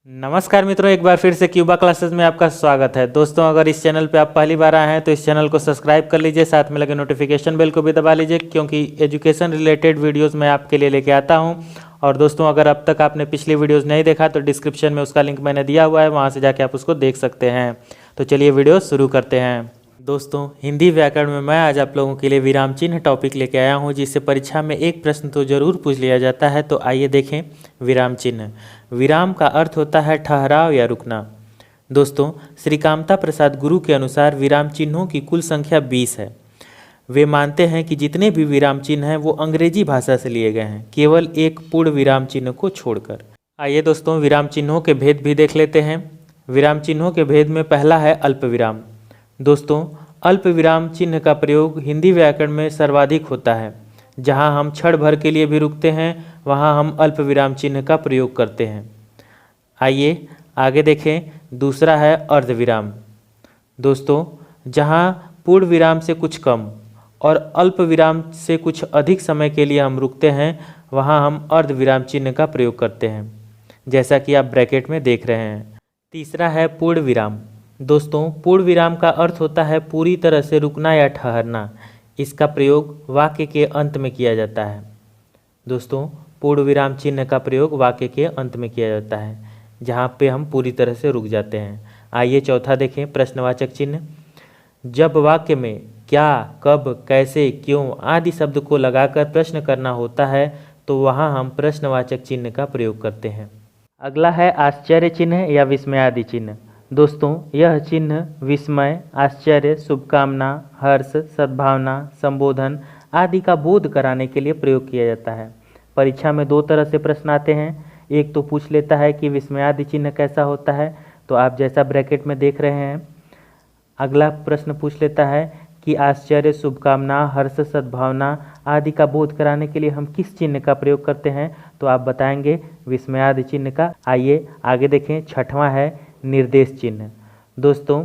नमस्कार मित्रों, एक बार फिर से क्यूबा क्लासेस में आपका स्वागत है। दोस्तों, अगर इस चैनल पे आप पहली बार आए हैं तो इस चैनल को सब्सक्राइब कर लीजिए, साथ में लगे नोटिफिकेशन बेल को भी दबा लीजिए, क्योंकि एजुकेशन रिलेटेड वीडियोस मैं आपके लिए लेके आता हूं। और दोस्तों, अगर अब तक आपने पिछली वीडियोस नहीं देखा तो डिस्क्रिप्शन में उसका लिंक मैंने दिया हुआ है, वहाँ से जाके आप उसको देख सकते हैं। तो चलिए वीडियो शुरू करते हैं। दोस्तों, हिंदी व्याकरण में मैं आज आप लोगों के लिए विराम चिन्ह टॉपिक लेके आया हूं, जिससे परीक्षा में एक प्रश्न तो जरूर पूछ लिया जाता है। तो आइए देखें विराम चिन्ह। विराम का अर्थ होता है ठहराव या रुकना। दोस्तों, श्री कामता प्रसाद गुरु के अनुसार विराम चिन्हों की कुल संख्या 20 है। वे मानते हैं कि जितने भी विराम चिन्ह हैं वो अंग्रेजी भाषा से लिए गए हैं, केवल एक पूर्ण विराम चिन्ह को छोड़कर। आइए दोस्तों, विराम चिन्हों के भेद भी देख लेते हैं। विराम चिन्हों के भेद में पहला है अल्प विराम। दोस्तों, अल्प विराम चिन्ह का प्रयोग हिंदी व्याकरण में सर्वाधिक होता है। जहां हम क्षण भर के लिए भी रुकते हैं वहां हम अल्प विराम चिन्ह का प्रयोग करते हैं। आइए आगे देखें। दूसरा है अर्ध विराम। दोस्तों, जहां पूर्ण विराम से कुछ कम और अल्प विराम से कुछ अधिक समय के लिए हम रुकते हैं वहां हम अर्ध विराम चिन्ह का प्रयोग करते हैं, जैसा कि आप ब्रैकेट में देख रहे हैं। तीसरा है पूर्ण विराम। दोस्तों, पूर्ण विराम का अर्थ होता है पूरी तरह से रुकना या ठहरना। इसका प्रयोग वाक्य के अंत में किया जाता है। दोस्तों, पूर्ण विराम चिन्ह का प्रयोग वाक्य के अंत में किया जाता है, जहाँ पे हम पूरी तरह से रुक जाते हैं। आइए चौथा देखें, प्रश्नवाचक चिन्ह। जब वाक्य में क्या, कब, कैसे, क्यों आदि शब्द को लगाकर प्रश्न करना होता है तो वहाँ हम प्रश्नवाचक चिन्ह का प्रयोग करते हैं। अगला है आश्चर्य चिन्ह या विस्मयादि चिन्ह। दोस्तों, यह चिन्ह विस्मय, आश्चर्य, शुभकामना, हर्ष, सद्भावना, संबोधन आदि का बोध कराने के लिए प्रयोग किया जाता है। परीक्षा में दो तरह से प्रश्न आते हैं। एक तो पूछ लेता है कि विस्मयादि चिन्ह कैसा होता है, तो आप जैसा ब्रैकेट में देख रहे हैं। अगला प्रश्न पूछ लेता है कि आश्चर्य, शुभकामना, हर्ष, सद्भावना आदि का बोध कराने के लिए हम किस चिन्ह का प्रयोग करते हैं, तो आप बताएंगे विस्मयादि चिन्ह का। आइए आगे देखें। छठवां है निर्देश चिन्ह। दोस्तों,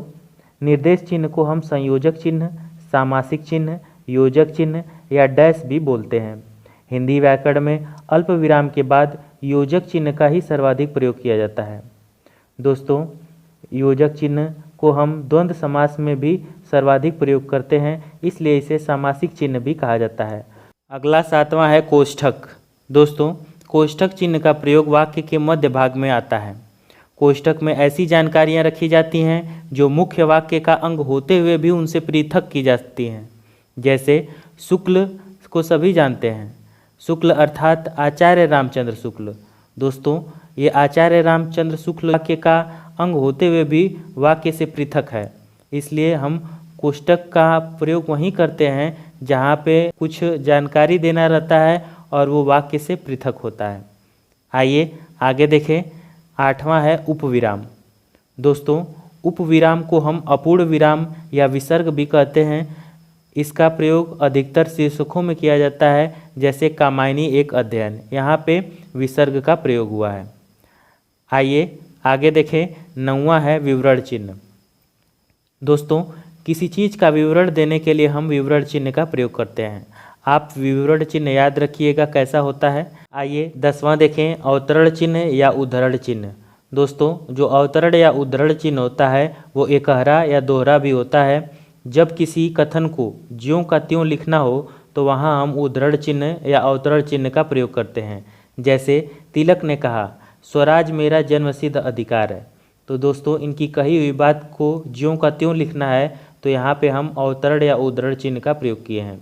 निर्देश चिन्ह को हम संयोजक चिन्ह, सामासिक चिन्ह, योजक चिन्ह या डैश भी बोलते हैं। हिंदी व्याकरण में अल्प विराम के बाद योजक चिन्ह का ही सर्वाधिक प्रयोग किया जाता है। दोस्तों, योजक चिन्ह को हम द्वंद्व समास में भी सर्वाधिक प्रयोग करते हैं, इसलिए इसे सामासिक चिन्ह भी कहा जाता है। अगला सातवां है कोष्ठक। दोस्तों, कोष्ठक चिन्ह का प्रयोग वाक्य के मध्य भाग में आता है। कोष्ठक में ऐसी जानकारियां रखी जाती हैं जो मुख्य वाक्य का अंग होते हुए भी उनसे पृथक की जाती हैं। जैसे शुक्ल को सभी जानते हैं। शुक्ल अर्थात आचार्य रामचंद्र शुक्ल। दोस्तों, ये आचार्य रामचंद्र शुक्ल वाक्य का अंग होते हुए भी वाक्य से पृथक है, इसलिए हम कोष्ठक का प्रयोग वहीं करते हैं जहाँ पे कुछ जानकारी देना रहता है और वो वाक्य से पृथक होता है। आइए आगे देखें। आठवां है उपविराम। दोस्तों, उपविराम को हम अपूर्ण विराम या विसर्ग भी कहते हैं। इसका प्रयोग अधिकतर शीर्षकों में किया जाता है, जैसे कामायनी एक अध्ययन, यहाँ पे विसर्ग का प्रयोग हुआ है। आइए आगे देखें। नौवां है विवरण चिन्ह। दोस्तों, किसी चीज़ का विवरण देने के लिए हम विवरण चिन्ह का प्रयोग करते हैं। आप विवरण चिन्ह याद रखिएगा कैसा होता है। आइए 10वां देखें, अवतरण चिन्ह या उद्धरण चिन्ह। दोस्तों, जो अवतरण या उद्धरण चिन्ह होता है वो एकहरा या दोहरा भी होता है। जब किसी कथन को ज्यों का त्यों लिखना हो तो वहाँ हम उद्धरण चिन्ह या अवतरण चिन्ह का प्रयोग करते हैं। जैसे तिलक ने कहा, स्वराज मेरा जन्मसिद्ध अधिकार है। तो दोस्तों, इनकी कही हुई बात को ज्यों का त्यों लिखना है तो यहाँ पे हम अवतरण या उद्धरण चिन्ह का प्रयोग किए हैं।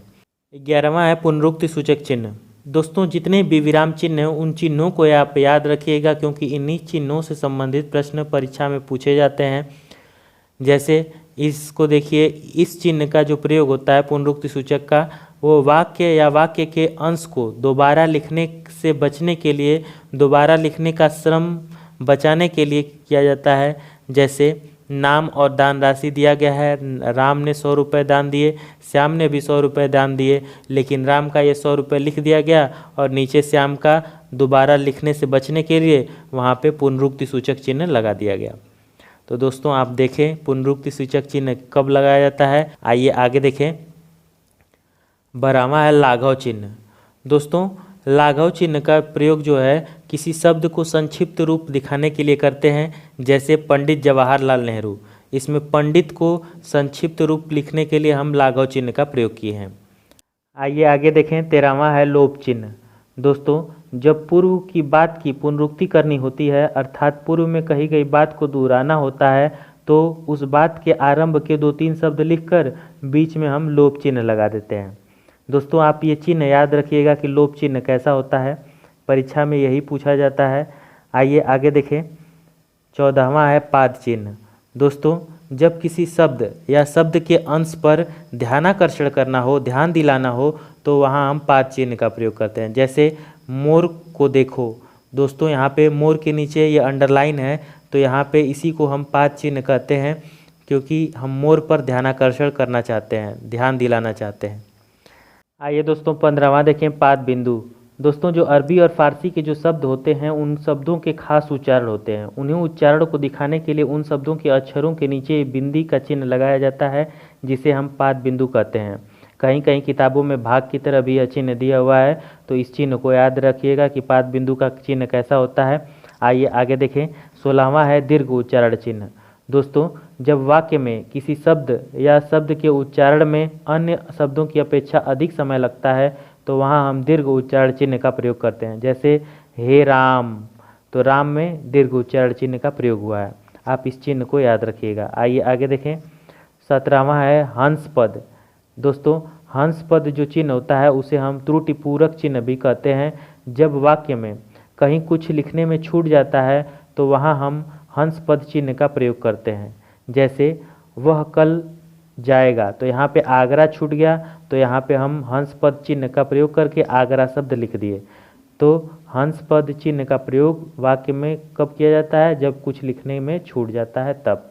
11वां है पुनरुक्ति सूचक चिन्ह। दोस्तों, जितने भी विराम चिन्ह हैं उन चिन्हों को आप याद रखिएगा, क्योंकि इन्हीं चिन्हों से संबंधित प्रश्न परीक्षा में पूछे जाते हैं। जैसे इसको देखिए, इस चिन्ह का जो प्रयोग होता है पुनरुक्ति सूचक का, वो वाक्य या वाक्य के अंश को दोबारा लिखने से बचने के लिए, दोबारा लिखने का श्रम बचाने के लिए किया जाता है। जैसे नाम और दान राशि दिया गया है, राम ने 100 रुपये दान दिए, श्याम ने भी 100 रुपये दान दिए, लेकिन राम का ये 100 रुपये लिख दिया गया और नीचे श्याम का दोबारा लिखने से बचने के लिए वहाँ पे पुनरुक्ति सूचक चिन्ह लगा दिया गया। तो दोस्तों, आप देखें पुनरुक्ति सूचक चिन्ह कब लगाया जाता है। आइए आगे देखें। 12वां है लाघव चिन्ह। दोस्तों, लाघव चिन्ह का प्रयोग जो है किसी शब्द को संक्षिप्त रूप दिखाने के लिए करते हैं, जैसे पंडित जवाहरलाल नेहरू। इसमें पंडित को संक्षिप्त रूप लिखने के लिए हम लाघव चिन्ह का प्रयोग किए हैं। आइए आगे देखें, 13वां है लोप चिन्ह। दोस्तों, जब पूर्व की बात की पुनरुक्ति करनी होती है, अर्थात पूर्व में कही गई बात को दोहराना होता है, तो उस बात के आरंभ के 2-3 शब्द लिखकर बीच में हम लोप चिन्ह लगा देते हैं। दोस्तों, आप ये चिन्ह याद रखिएगा कि लोप चिन्ह कैसा होता है, परीक्षा में यही पूछा जाता है। आइए आगे देखें, 14वां है पाद चिन्ह। दोस्तों, जब किसी शब्द या शब्द के अंश पर ध्यानाकर्षण करना हो, ध्यान दिलाना हो, तो वहाँ हम पाद चिन्ह का प्रयोग करते हैं। जैसे मोर को देखो। दोस्तों, यहाँ पे मोर के नीचे ये अंडरलाइन है, तो यहाँ पे इसी को हम पाद चिन्ह कहते हैं, क्योंकि हम मोर पर ध्यानाकर्षण करना चाहते हैं, ध्यान दिलाना चाहते हैं। आइए दोस्तों, 15वां देखें, पाद बिंदु। दोस्तों, जो अरबी और फारसी के जो शब्द होते हैं, उन शब्दों के खास उच्चारण होते हैं। उन्हें उच्चारण को दिखाने के लिए उन शब्दों के अक्षरों के नीचे बिंदी का चिन्ह लगाया जाता है, जिसे हम पाद बिंदु कहते हैं। कहीं कहीं किताबों में भाग की तरह भी यह चिन्ह दिया हुआ है, तो इस चिन्ह को याद रखिएगा कि पाद बिंदु का चिन्ह कैसा होता है। आइए आगे देखें, 16वां है दीर्घ उच्चारण चिन्ह। दोस्तों, जब वाक्य में किसी शब्द या शब्द के उच्चारण में अन्य शब्दों की अपेक्षा अधिक समय लगता है, तो वहाँ हम दीर्घ उच्चारण चिन्ह का प्रयोग करते हैं। जैसे हे राम, तो राम में दीर्घ उच्चारण चिन्ह का प्रयोग हुआ है। आप इस चिन्ह को याद रखिएगा। आइए आगे देखें, 17वां है हंस पद। दोस्तों, हंस पद जो चिन्ह होता है उसे हम त्रुटिपूरक चिन्ह भी कहते हैं। जब वाक्य में कहीं कुछ लिखने में छूट जाता है, तो वहाँ हम हंस पद चिन्ह का प्रयोग करते हैं। जैसे वह कल जाएगा, तो यहाँ पे आगरा छूट गया, तो यहाँ पे हम हंस पद चिन्ह का प्रयोग करके आगरा शब्द लिख दिए। तो हंस पद चिन्ह का प्रयोग वाक्य में कब किया जाता है? जब कुछ लिखने में छूट जाता है तब।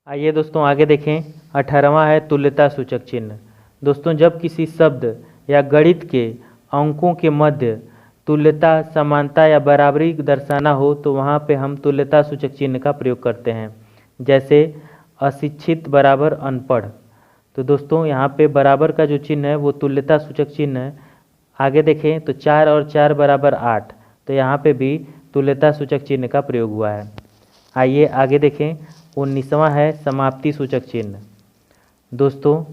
आइए दोस्तों आगे देखें, 18वां है तुल्यता सूचक चिन्ह। दोस्तों, जब किसी शब्द या गणित के अंकों के मध्य तुल्यता, समानता या बराबरी दर्शाना हो, तो वहाँ पे हम तुल्यता सूचक चिन्ह का प्रयोग करते हैं। जैसे अशिक्षित बराबर अनपढ़। तो दोस्तों, यहाँ पे बराबर का जो चिन्ह है वो तुल्यता सूचक चिन्ह है। आगे देखें तो 4 और 4 बराबर 8, तो यहाँ पे भी तुल्यता सूचक चिन्ह का प्रयोग हुआ है। आइए आगे देखें, 19वां है समाप्ति सूचक चिन्ह। दोस्तों,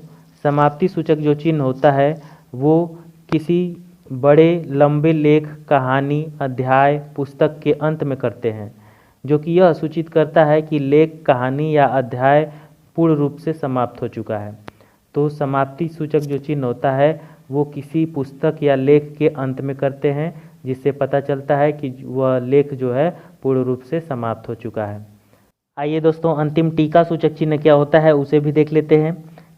समाप्ति सूचक जो चिन्ह होता है वो किसी बड़े लंबे लेख, कहानी, अध्याय, पुस्तक के अंत में करते हैं, जो कि यह सूचित करता है कि लेख, कहानी या अध्याय पूर्ण रूप से समाप्त हो चुका है। तो समाप्ति सूचक जो चिन्ह होता है वो किसी पुस्तक या लेख के अंत में करते हैं, जिससे पता चलता है कि वह लेख जो है पूर्ण रूप से समाप्त हो चुका है। आइए दोस्तों, अंतिम टीका सूचक चिन्ह क्या होता है उसे भी देख लेते हैं।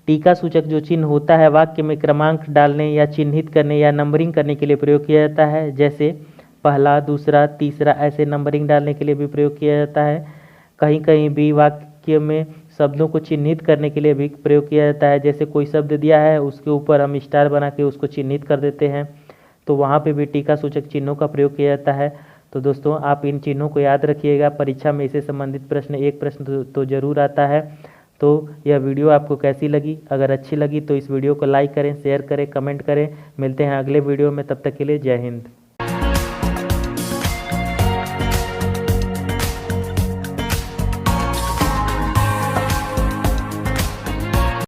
टीका सूचक जो चिन्ह होता है वाक्य में क्रमांक डालने या चिन्हित करने या नंबरिंग करने के लिए प्रयोग किया जाता है। जैसे पहला, दूसरा, तीसरा, ऐसे नंबरिंग डालने के लिए भी प्रयोग किया जाता है। कहीं कहीं भी वाक्य में शब्दों को चिन्हित करने के लिए भी प्रयोग किया जाता है। जैसे कोई शब्द दिया है, उसके ऊपर हम स्टार बना के उसको चिन्हित कर देते हैं, तो वहाँ पे भी टीका सूचक चिन्हों का प्रयोग किया जाता है। तो दोस्तों, आप इन चिन्हों को याद रखिएगा, परीक्षा में इससे संबंधित प्रश्न एक प्रश्न तो जरूर आता है। तो यह वीडियो आपको कैसी लगी? अगर अच्छी लगी तो इस वीडियो को लाइक करें, शेयर करें, कमेंट करें। मिलते हैं अगले वीडियो में, तब तक के लिए जय हिंद।